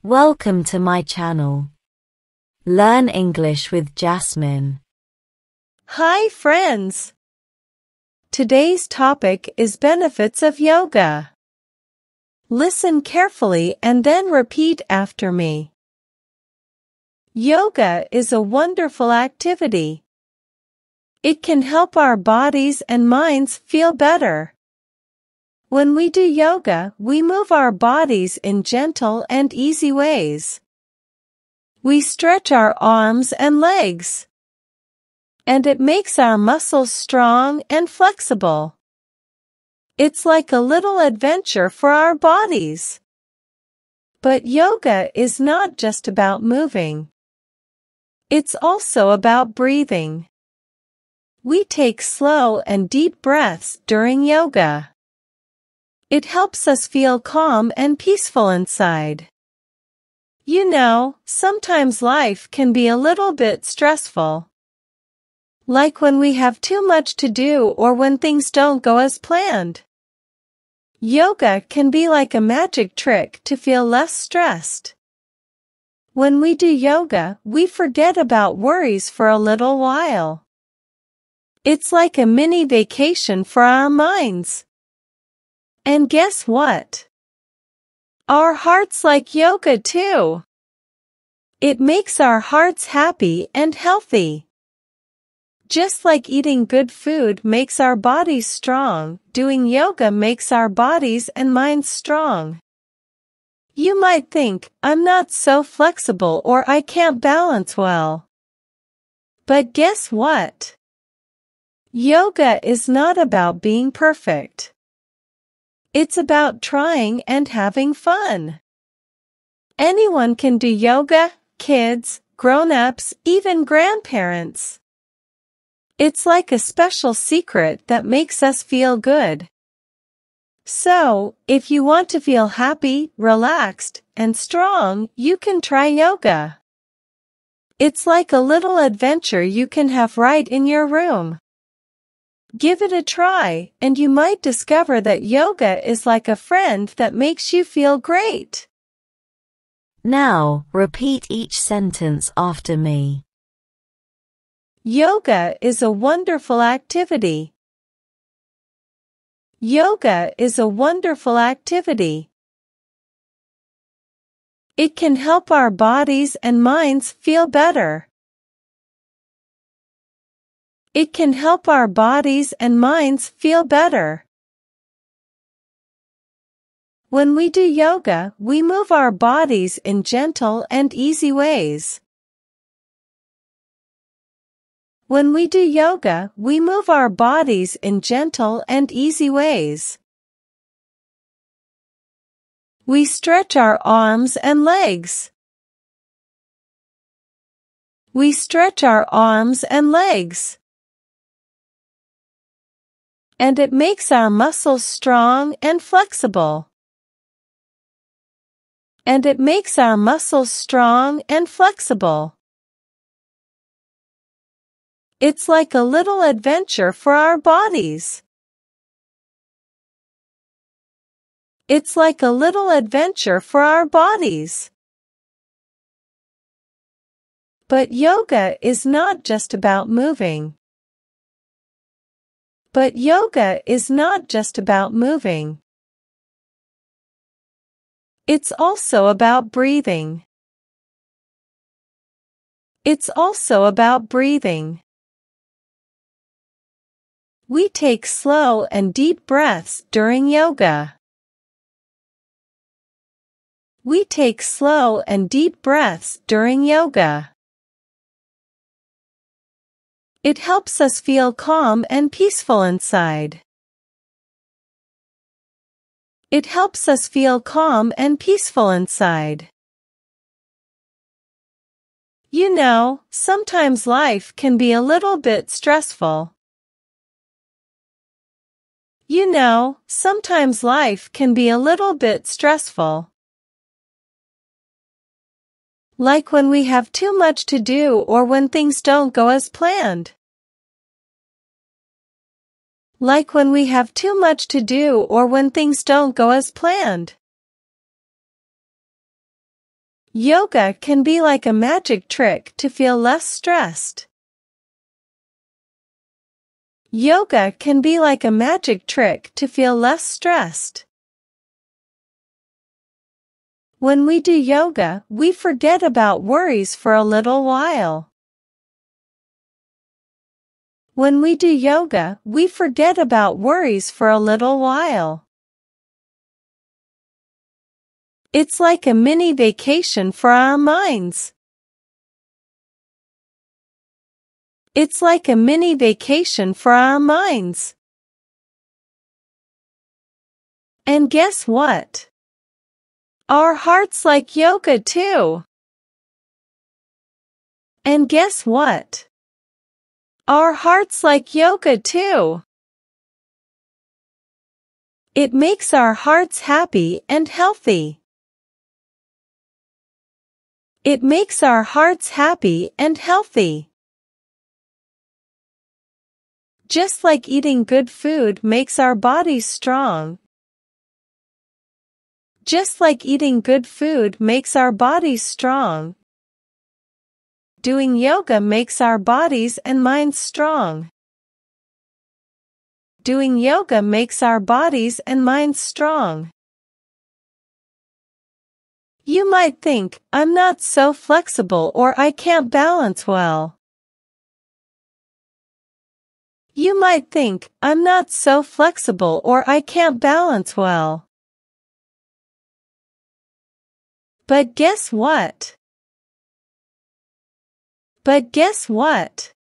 Welcome to my channel. Learn English with Jasmine. Hi friends! Today's topic is benefits of yoga. Listen carefully and then repeat after me. Yoga is a wonderful activity. It can help our bodies and minds feel better. When we do yoga, we move our bodies in gentle and easy ways. We stretch our arms and legs, and it makes our muscles strong and flexible. It's like a little adventure for our bodies. But yoga is not just about moving. It's also about breathing. We take slow and deep breaths during yoga. It helps us feel calm and peaceful inside. You know, sometimes life can be a little bit stressful. Like when we have too much to do or when things don't go as planned. Yoga can be like a magic trick to feel less stressed. When we do yoga, we forget about worries for a little while. It's like a mini vacation for our minds. And guess what? Our hearts like yoga too. It makes our hearts happy and healthy. Just like eating good food makes our bodies strong, doing yoga makes our bodies and minds strong. You might think, I'm not so flexible or I can't balance well. But guess what? Yoga is not about being perfect. It's about trying and having fun. Anyone can do yoga, kids, grown-ups, even grandparents. It's like a special secret that makes us feel good. So, if you want to feel happy, relaxed, and strong, you can try yoga. It's like a little adventure you can have right in your room. Give it a try, and you might discover that yoga is like a friend that makes you feel great. Now, repeat each sentence after me. Yoga is a wonderful activity. Yoga is a wonderful activity. It can help our bodies and minds feel better. It can help our bodies and minds feel better. When we do yoga, we move our bodies in gentle and easy ways. When we do yoga, we move our bodies in gentle and easy ways. We stretch our arms and legs. We stretch our arms and legs. And it makes our muscles strong and flexible. And it makes our muscles strong and flexible. It's like a little adventure for our bodies. It's like a little adventure for our bodies. But yoga is not just about moving. But yoga is not just about moving. It's also about breathing. It's also about breathing. We take slow and deep breaths during yoga. We take slow and deep breaths during yoga. It helps us feel calm and peaceful inside. It helps us feel calm and peaceful inside. You know, sometimes life can be a little bit stressful. You know, sometimes life can be a little bit stressful. Like when we have too much to do or when things don't go as planned. Like when we have too much to do or when things don't go as planned. Yoga can be like a magic trick to feel less stressed. Yoga can be like a magic trick to feel less stressed. When we do yoga, we forget about worries for a little while. When we do yoga, we forget about worries for a little while. It's like a mini vacation for our minds. It's like a mini vacation for our minds. And guess what? Our hearts like yoga too. And guess what? Our hearts like yoga too. It makes our hearts happy and healthy. It makes our hearts happy and healthy. Just like eating good food makes our bodies strong. Just like eating good food makes our bodies strong. Doing yoga makes our bodies and minds strong. Doing yoga makes our bodies and minds strong. You might think, I'm not so flexible or I can't balance well. You might think, I'm not so flexible or I can't balance well. But guess what? But guess what?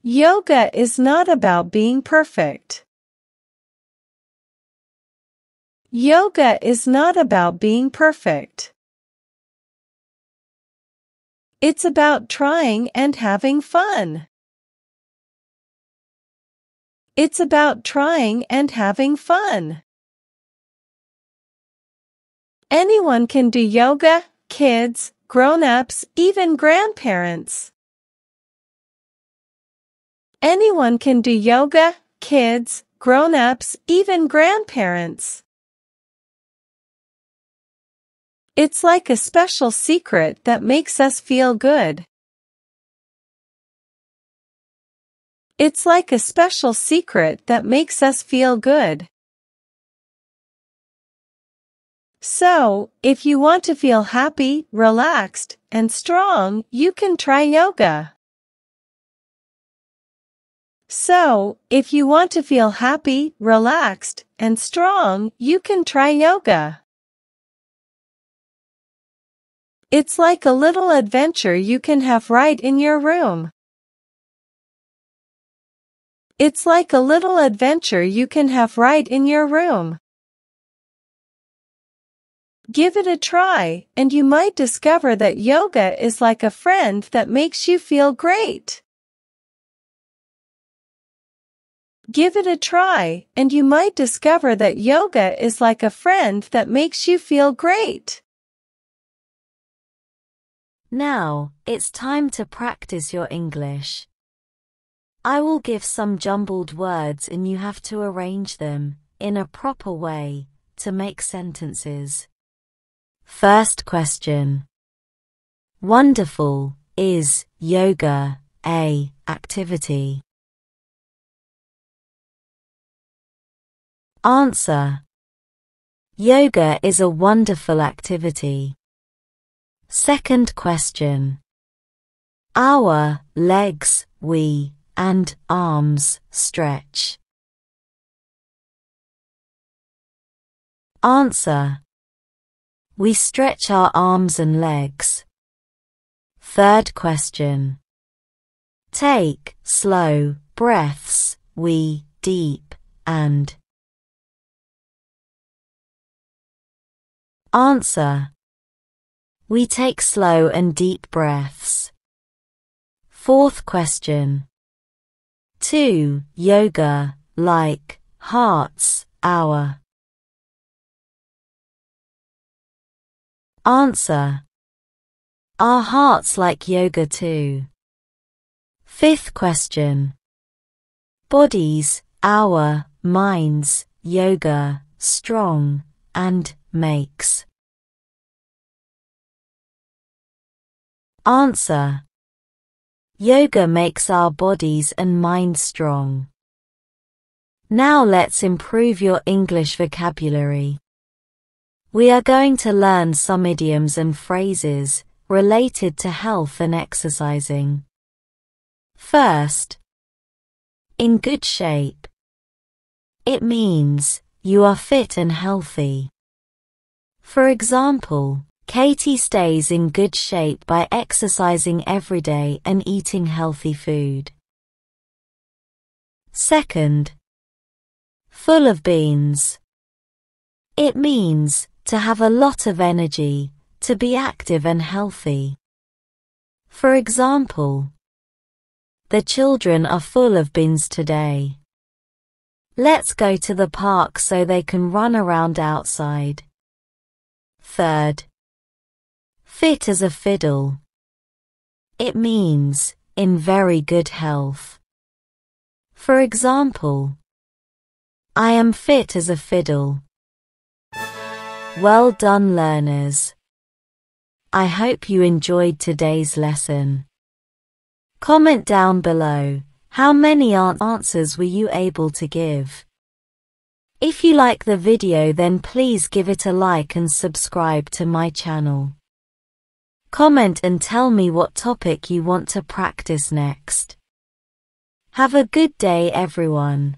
Yoga is not about being perfect. Yoga is not about being perfect. It's about trying and having fun. It's about trying and having fun. Anyone can do yoga, kids, grown-ups, even grandparents. Anyone can do yoga, kids, grown-ups, even grandparents. It's like a special secret that makes us feel good. It's like a special secret that makes us feel good. So, if you want to feel happy, relaxed, and strong, you can try yoga. So, if you want to feel happy, relaxed, and strong, you can try yoga. It's like a little adventure you can have right in your room. It's like a little adventure you can have right in your room. Give it a try, and you might discover that yoga is like a friend that makes you feel great. Give it a try, and you might discover that yoga is like a friend that makes you feel great. Now, it's time to practice your English. I will give some jumbled words and you have to arrange them, in a proper way, to make sentences. First question. Wonderful, is yoga a activity? Answer. Yoga is a wonderful activity. Second question. Our legs, we, and arms stretch. Answer. We stretch our arms and legs. Third question. Take slow breaths, we deep and. Answer. We take slow and deep breaths. Fourth question. To yoga, like hearts, our. Answer. Our hearts like yoga too. Fifth question. Bodies, our minds, yoga, strong, and makes. Answer. Yoga makes our bodies and minds strong. Now let's improve your English vocabulary. We are going to learn some idioms and phrases related to health and exercising. First, in good shape. It means you are fit and healthy. For example, Katie stays in good shape by exercising every day and eating healthy food. Second, full of beans. It means to have a lot of energy, to be active and healthy. For example, the children are full of beans today. Let's go to the park so they can run around outside. Third, fit as a fiddle. It means in very good health. For example, I am fit as a fiddle. Well done, learners. I hope you enjoyed today's lesson. Comment down below, how many answers were you able to give? If you like the video, then please give it a like and subscribe to my channel. Comment and tell me what topic you want to practice next. Have a good day, everyone.